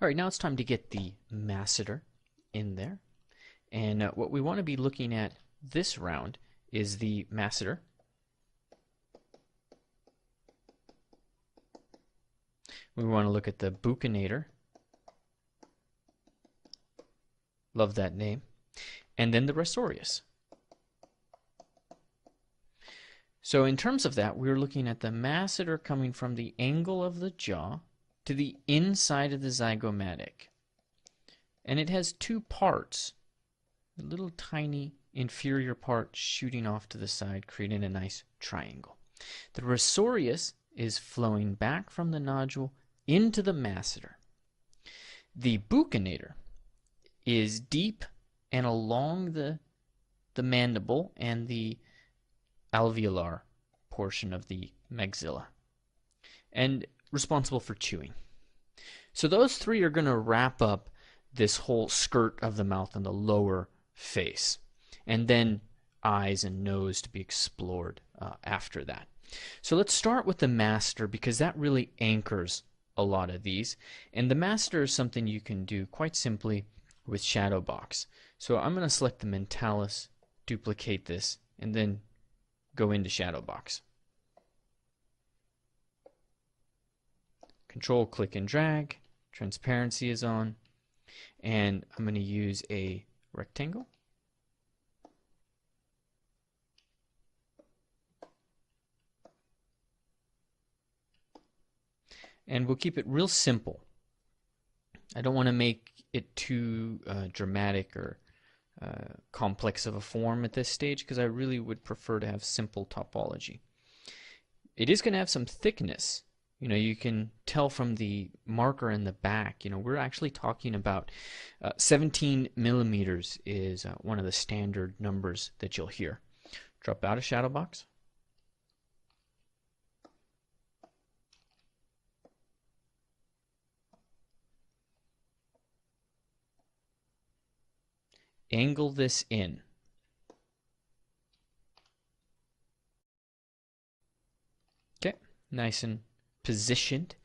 All right, now it's time to get the masseter in there. And what we want to be looking at this round is the masseter. We want to look at the buccinator. Love that name. And then the resorius. So in terms of that, we're looking at the masseter coming from the angle of the jaw to the inside of the zygomatic. And it has two parts. A little tiny inferior part shooting off to the side, creating a nice triangle. The resorius is flowing back from the nodule into the masseter. The buccinator is deep and along the mandible and the alveolar portion of the maxilla, and responsible for chewing. So those three are going to wrap up this whole skirt of the mouth and the lower face, and then eyes and nose to be explored after that. So let's start with the masseter, because that really anchors a lot of these, and the masseter is something you can do quite simply with shadow box. So I'm going to select the mentalis, duplicate this, and then go into shadow box. Control click and drag, transparency is on, and I'm going to use a rectangle. And we'll keep it real simple. I don't want to make it too dramatic or complex of a form at this stage, because I really would prefer to have simple topology. It is going to have some thickness. You know, you can tell from the marker in the back, you know, we're actually talking about 17 millimeters is one of the standard numbers that you'll hear. Drop out of shadow box. Angle this in. Okay, nice and positioned.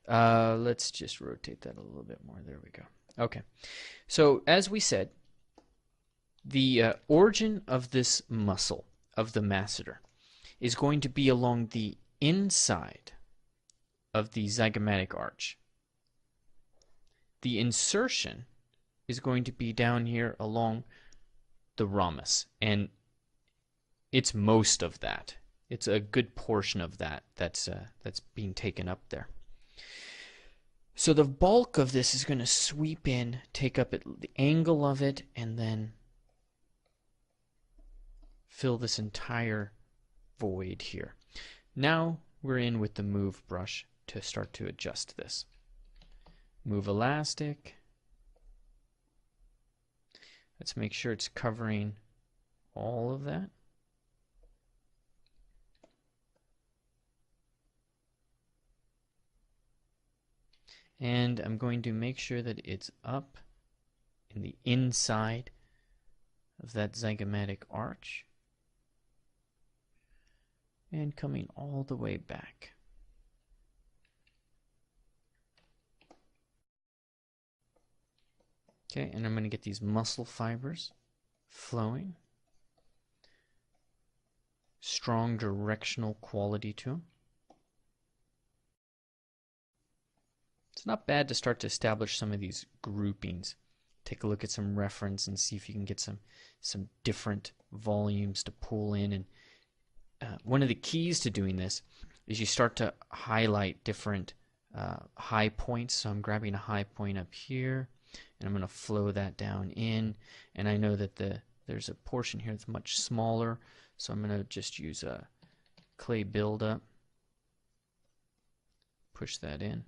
Let's just rotate that a little bit more. There we go. Okay, so as we said, the origin of this muscle of the masseter is going to be along the inside of the zygomatic arch. The insertion is going to be down here along the ramus, and it's most of that. It's a good portion of that that's being taken up there. So the bulk of this is going to sweep in, take up the angle of it, and then fill this entire void here. Now we're in with the move brush to start to adjust this. Move elastic. Let's make sure it's covering all of that. And I'm going to make sure that it's up in the inside of that zygomatic arch and coming all the way back. Okay, and I'm going to get these muscle fibers flowing. Strong directional quality to them. It's not bad to start to establish some of these groupings. Take a look at some reference and see if you can get some different volumes to pull in. And one of the keys to doing this is you start to highlight different high points. So I'm grabbing a high point up here, and I'm going to flow that down in. And I know that there's a portion here that's much smaller, so I'm going to just use a clay buildup. Push that in.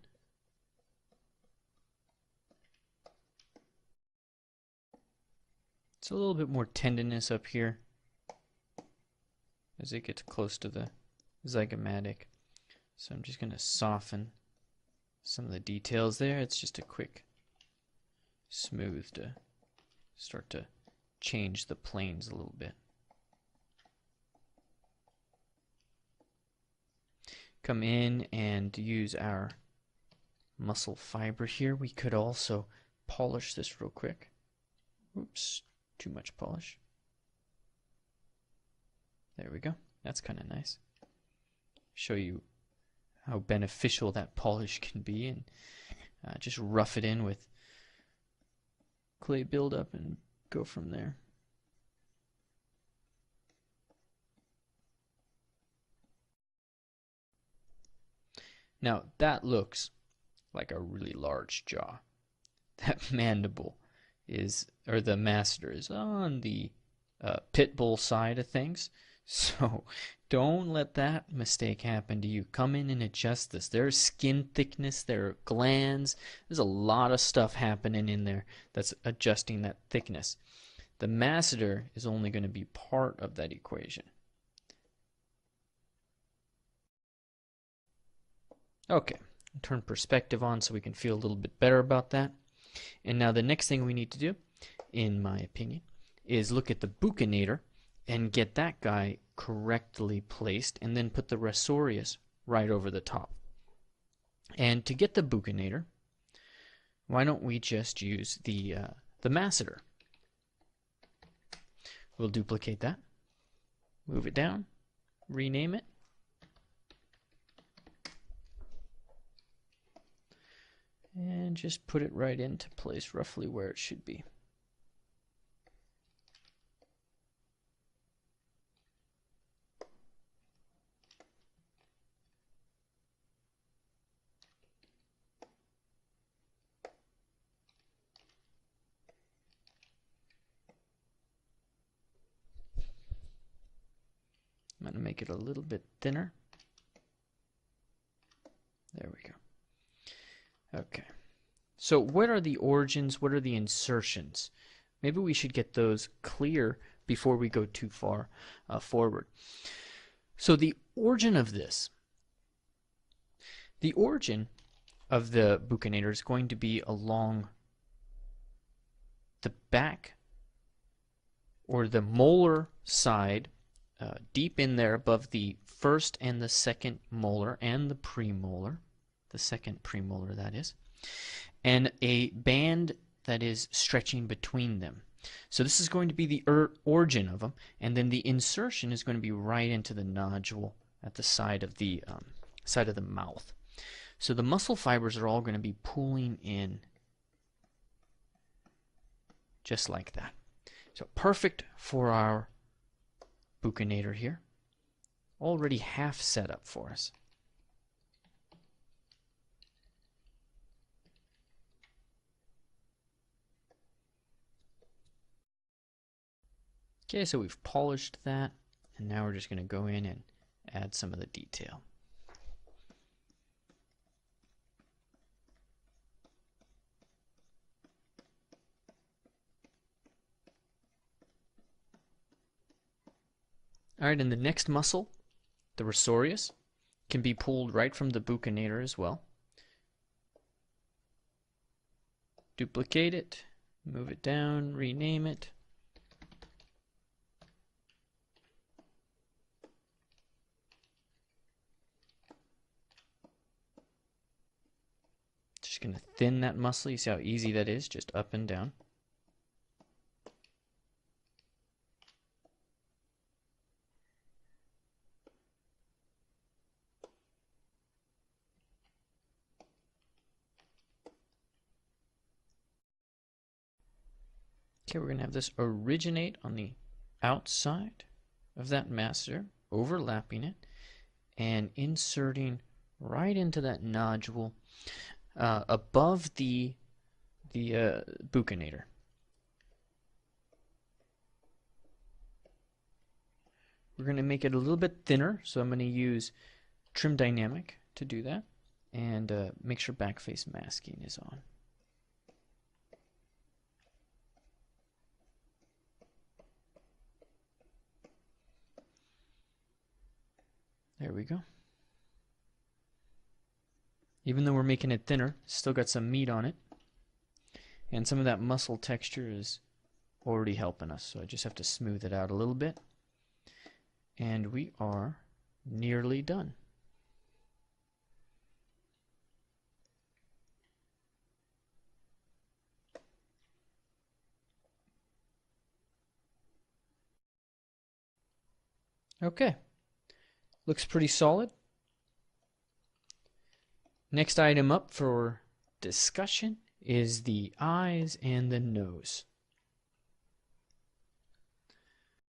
It's a little bit more tenderness up here as it gets close to the zygomatic. So I'm just going to soften some of the details there. It's just a quick smooth to start to change the planes a little bit. Come in and use our muscle fiber here. We could also polish this real quick. Oops, too much polish. There we go. That's kind of nice. Show you how beneficial that polish can be, and just rough it in with clay buildup and go from there. Now that looks like a really large jaw. That mandible is, or the masseter is on the pit bull side of things. So don't let that mistake happen to you. Come in and adjust this. There's skin thickness, there are glands. There's a lot of stuff happening in there that's adjusting that thickness. The masseter is only going to be part of that equation. Okay, turn perspective on so we can feel a little bit better about that. And now the next thing we need to do, in my opinion, is look at the buccinator and get that guy correctly placed, and then put the rasorius right over the top. And to get the buccinator, why don't we just use the masseter? We'll duplicate that, move it down, rename it, and just put it right into place roughly where it should be. I'm going to make it a little bit thinner. There we go. Okay. So what are the origins? What are the insertions? Maybe we should get those clear before we go too far forward. So the origin of this, the origin of the buccinator is going to be along the back or the molar side, deep in there above the first and the second molar and the premolar, the second premolar that is, and a band that is stretching between them. So this is going to be the origin of them, and then the insertion is going to be right into the nodule at the side of the mouth. So the muscle fibers are all going to be pulling in just like that. So perfect for our buccinator here. Already half set up for us. Okay, so we've polished that, and now we're just going to go in and add some of the detail. Alright, and the next muscle, the rasorius, can be pulled right from the buccinator as well. Duplicate it, move it down, rename it. Just going to thin that muscle. You see how easy that is, just up and down. Okay, we're going to have this originate on the outside of that masseter, overlapping it, and inserting right into that nodule above the buccinator. We're going to make it a little bit thinner, so I'm going to use Trim Dynamic to do that, and make sure backface masking is on. There we go. Even though we're making it thinner, still got some meat on it. And some of that muscle texture is already helping us, so I just have to smooth it out a little bit. And we are nearly done. Okay, looks pretty solid. Next item up for discussion is the eyes and the nose.